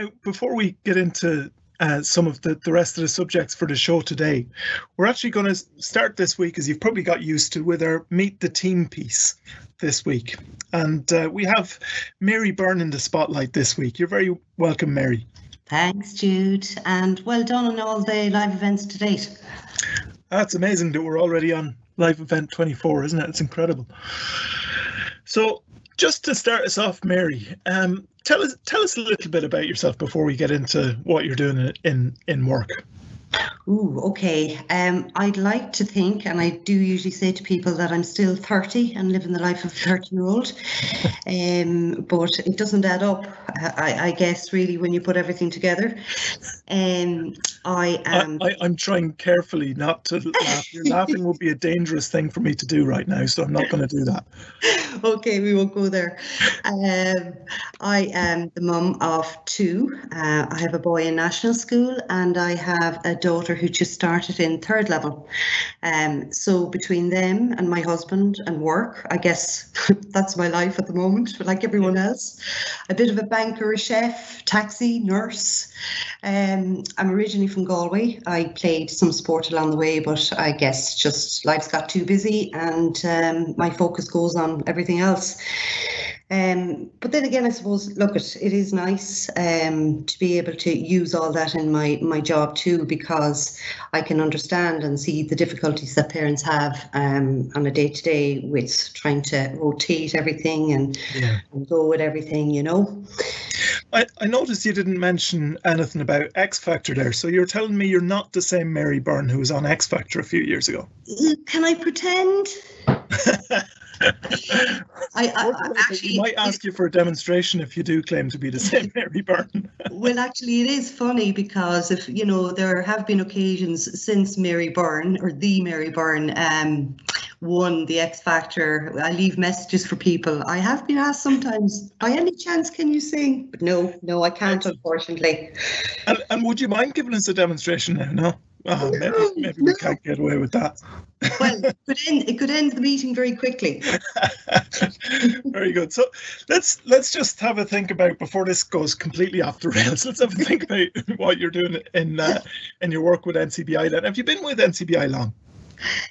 Now, before we get into some of the rest of the subjects for the show today, we're actually going to start this week, as you've probably got used to, with our Meet the Team piece this week. And we have Mary Byrne in the spotlight this week. You're very welcome, Mary. Thanks, Jude, and well done on all the live events to date. That's amazing that we're already on live event 24, isn't it? It's incredible. So just to start us off, Mary, tell us a little bit about yourself before we get into what you're doing in work. Ooh, okay. I'd like to think, and I do usually say to people, that I'm still 30 and living the life of a 30-year-old, but it doesn't add up, I guess, really, when you put everything together. I'm trying carefully not to laugh. Your laughing would be a dangerous thing for me to do right now, so I'm not going to do that. Okay, we won't go there. I am the mum of two. I have a boy in national school and I have a daughter who just started in third level. So between them and my husband and work, I guess that's my life at the moment, like everyone else. A bit of a banker, a chef, taxi, nurse. I'm originally from Galway. I played some sport along the way, but I guess just life's got too busy and my focus goes on everything else. But then again, I suppose, look, it is nice to be able to use all that in my job too, because I can understand and see the difficulties that parents have on a day-to-day with trying to rotate everything and go with everything, you know. I noticed you didn't mention anything about X Factor there, so you're telling me you're not the same Mary Byrne who was on X Factor a few years ago. Can I pretend? I actually might ask you for a demonstration if you do claim to be the same Mary Byrne. Well, actually, it is funny because if you know, there have been occasions since Mary Byrne or the Mary Byrne won the X Factor. I leave messages for people. I have been asked sometimes, by any chance, can you sing? But no, I can't, unfortunately. And would you mind giving us a demonstration now? No. Maybe we can't get away with that. Well, it could end the meeting very quickly. Very good. So let's just have a think about, before this goes completely off the rails, let's have a think about what you're doing in your work with NCBI then. Have you been with NCBI long?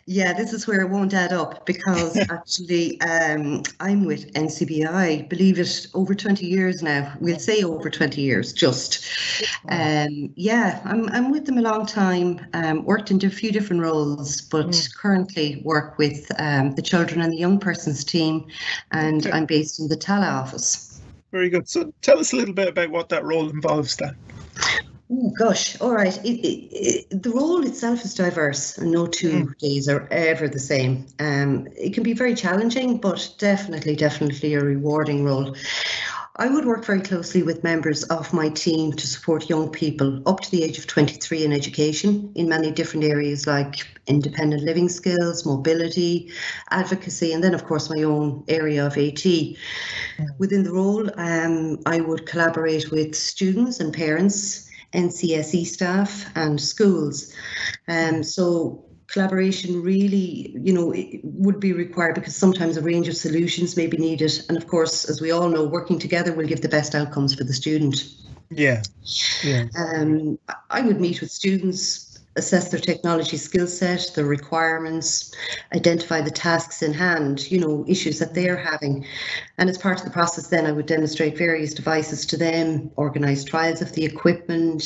Yeah, this is where it won't add up, because actually I'm with NCBI, believe it, over 20 years now. We'll say over 20 years just. Yeah, I'm with them a long time, worked in a few different roles, but currently work with the children and the young persons team, and I'm based in the Tala office. Very good. So tell us a little bit about what that role involves then. Oh gosh, all right. The role itself is diverse, and no two days are ever the same. It can be very challenging, but definitely a rewarding role. I would work very closely with members of my team to support young people up to the age of 23 in education in many different areas like independent living skills, mobility, advocacy, and then of course my own area of AT. Within the role, I would collaborate with students and parents, NCSE staff and schools. So collaboration really, it would be required because sometimes a range of solutions may be needed. And of course, as we all know, working together will give the best outcomes for the student. Yeah. I would meet with students, assess their technology skill set, their requirements, identify the tasks in hand, issues that they're having. And as part of the process, then I would demonstrate various devices to them, organise trials of the equipment.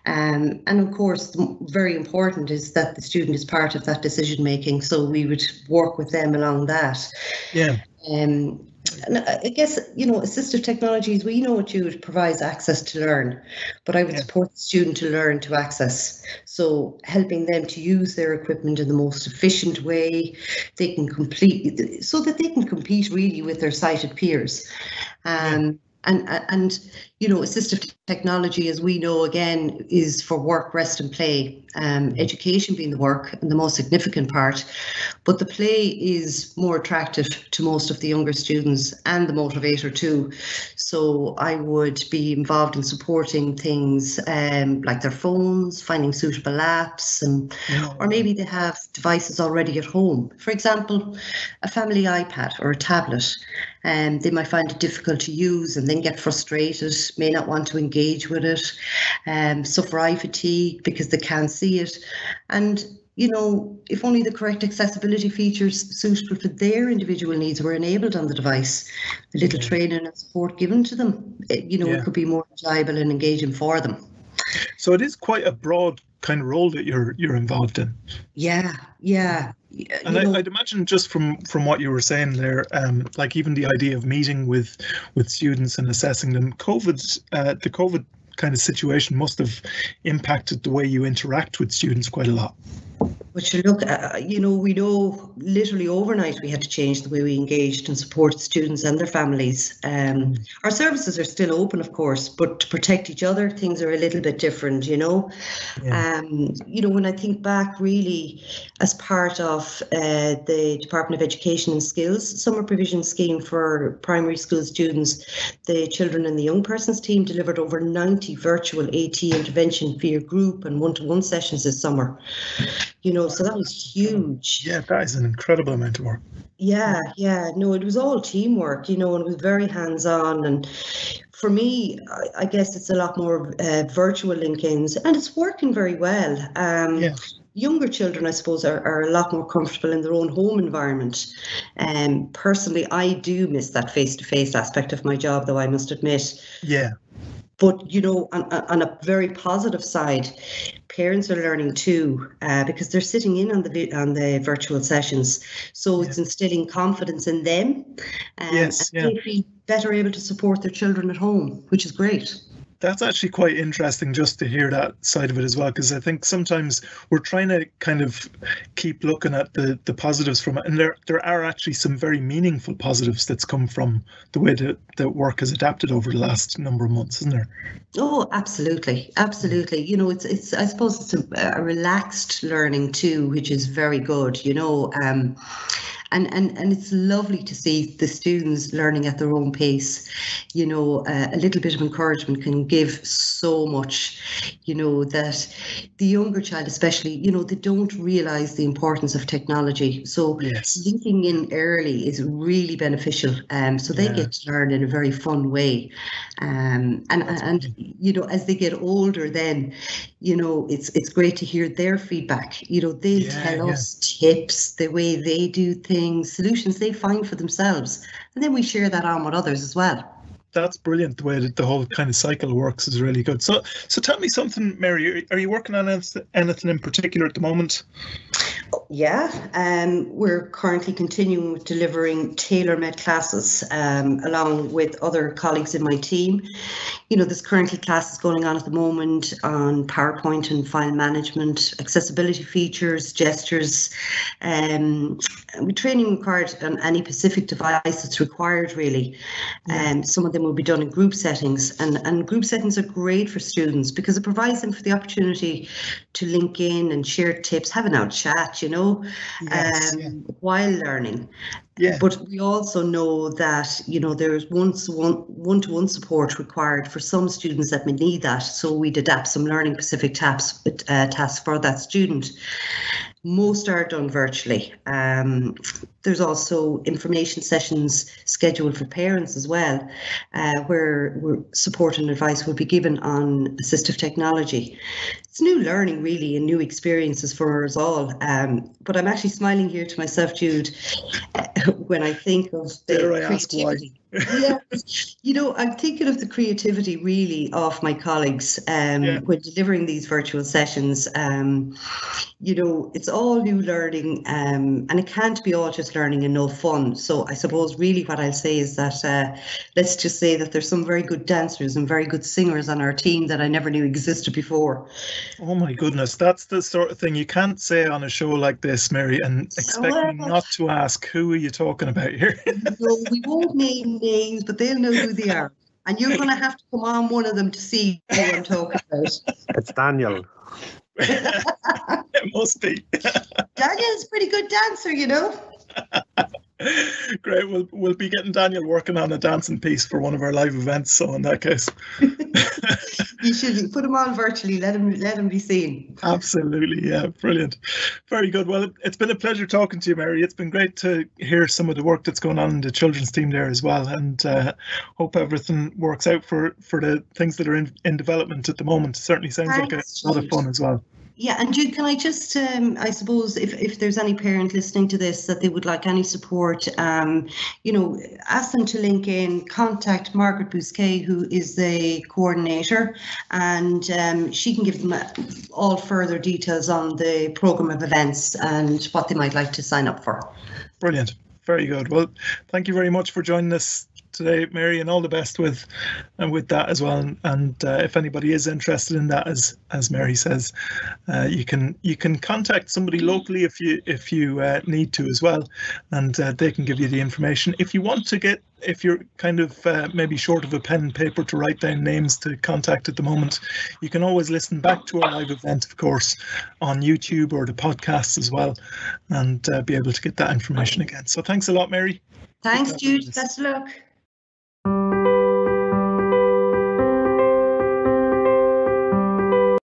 And of course, very important is that the student is part of that decision making. So we would work with them along that. Yeah. And I guess, assistive technologies, we know what you would provide access to learn, but I would support the student to learn to access. So helping them to use their equipment in the most efficient way, they can so that they can compete really with their sighted peers. And assistive technology, as we know, again, is for work, rest and play. Education being the work and the most significant part, but the play is more attractive to most of the younger students and the motivator too. So I would be involved in supporting things like their phones, finding suitable apps, or maybe they have devices already at home. For example, a family iPad or a tablet. They might find it difficult to use and then get frustrated. it, may not want to engage with it, suffer eye fatigue because they can't see it. And if only the correct accessibility features suitable for their individual needs were enabled on the device, a little training and support given to them, it could be more enjoyable and engaging for them. So it is quite a broad kind of role that you're involved in. Yeah. And I'd imagine just from what you were saying there, like even the idea of meeting with students and assessing them, the COVID kind of situation must have impacted the way you interact with students quite a lot. But you look, we know literally overnight we had to change the way we engaged and supported students and their families. Our services are still open, of course, but to protect each other, things are a little bit different, When I think back, really, as part of the Department of Education and Skills summer provision scheme for primary school students, the Children and the Young Persons team delivered over 90 virtual AT intervention for your group and one-to-one sessions this summer. So that was huge. Yeah, that is an incredible amount of work. Yeah. No, it was all teamwork, and it was very hands-on. And for me, I guess it's a lot more virtual link-ins, and it's working very well. Younger children, I suppose, are a lot more comfortable in their own home environment. Personally, I do miss that face-to-face aspect of my job, though, I must admit. Yeah. But, on a very positive side, parents are learning too, because they're sitting in on the virtual sessions. So it's instilling confidence in them, and they feel better able to support their children at home, which is great. That's actually quite interesting just to hear that side of it as well, because I think sometimes we're trying to kind of keep looking at the positives from it, and there are actually some very meaningful positives that's come from the way that work has adapted over the last number of months, isn't there? Oh, absolutely. It's I suppose it's a relaxed learning too, which is very good, And it's lovely to see the students learning at their own pace. A little bit of encouragement can give so much, that the younger child especially, they don't realise the importance of technology. So linking in early is really beneficial. So they get to learn in a very fun way. And as they get older then, it's great to hear their feedback. They'll tell us tips, the way they do things, solutions they find for themselves, and then we share that on with others as well. That's brilliant. The way that the whole kind of cycle works is really good. So tell me something, Mary. Are you working on anything in particular at the moment? Yeah, we're currently continuing with delivering tailor-made classes along with other colleagues in my team. There's currently classes going on at the moment on PowerPoint and file management, accessibility features, gestures, with training required on any specific device that's required, really. Some of them will be done in group settings, and group settings are great for students because it provides them for the opportunity to link in and share tips, have an out chat, while learning. Yeah. But we also know that, there's one-to-one support required for some students that may need that. So we'd adapt some learning specific tasks for that student. Most are done virtually. There's also information sessions scheduled for parents as well, where support and advice will be given on assistive technology. It's new learning, really, and new experiences for us all. But I'm actually smiling here to myself, Jude, when I think of the creativity. I'm thinking of the creativity, really, of my colleagues when delivering these virtual sessions. It's all new learning, and it can't be all just learning and no fun. So I suppose really what I'll say is that let's just say that there's some very good dancers and very good singers on our team that I never knew existed before. Oh my goodness, that's the sort of thing you can't say on a show like this, Mary, and expect me not to ask, who are you talking about here? No, we won't name names, but they'll know who they are. And you're going to have to come on one of them to see who I'm talking about. It's Daniel. It must be. Daniel's a pretty good dancer, Great. We'll be getting Daniel working on a dancing piece for one of our live events. So in that case, You should put them on virtually. Let him be seen. Absolutely, yeah, brilliant, very good. Well, it's been a pleasure talking to you, Mary. It's been great to hear some of the work that's going on in the children's team there as well, and hope everything works out for the things that are in development at the moment. It certainly sounds like a lot of fun as well. Yeah, and Jude, can I just, I suppose, if there's any parent listening to this that they would like any support, ask them to link in, contact Margaret Bousquet, who is the coordinator, and she can give them all further details on the programme of events and what they might like to sign up for. Brilliant. Very good. Well, thank you very much for joining us today, Mary, and all the best with that as well. And if anybody is interested in that, as Mary says, you can contact somebody locally if you need to as well, and they can give you the information. If you want to if you're kind of maybe short of a pen and paper to write down names to contact at the moment, you can always listen back to our live event, of course, on YouTube or the podcast as well, and be able to get that information again. So thanks a lot, Mary. Thanks, Jude. Best of luck.